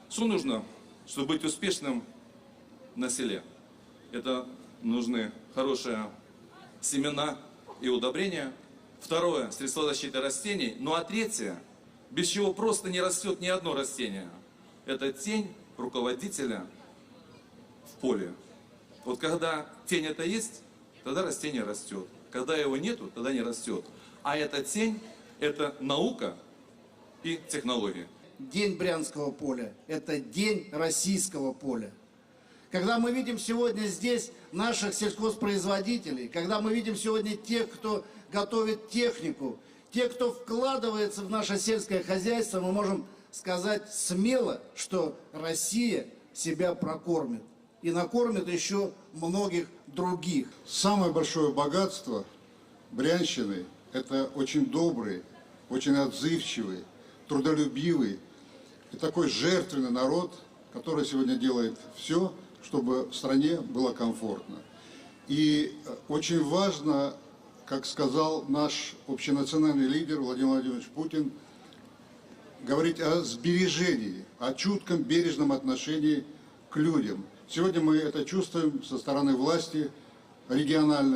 Что нужно, чтобы быть успешным на селе? Это нужны хорошие семена и удобрения. Второе, средства защиты растений. Ну а третье, без чего просто не растет ни одно растение, это тень руководителя в поле. Вот когда тень это есть, тогда растение растет. Когда его нету, тогда не растет. А эта тень, это наука и технологии. День Брянского поля – это день российского поля. Когда мы видим сегодня здесь наших сельхозпроизводителей, когда мы видим сегодня тех, кто готовит технику, тех, кто вкладывается в наше сельское хозяйство, мы можем сказать смело, что Россия себя прокормит. И накормит еще многих других. Самое большое богатство Брянщины – это очень добрый, очень отзывчивый, трудолюбивый и такой жертвенный народ, который сегодня делает все, чтобы в стране было комфортно. И очень важно, как сказал наш общенациональный лидер Владимир Владимирович Путин, говорить о сбережении, о чутком, бережном отношении к людям. Сегодня мы это чувствуем со стороны власти региональной.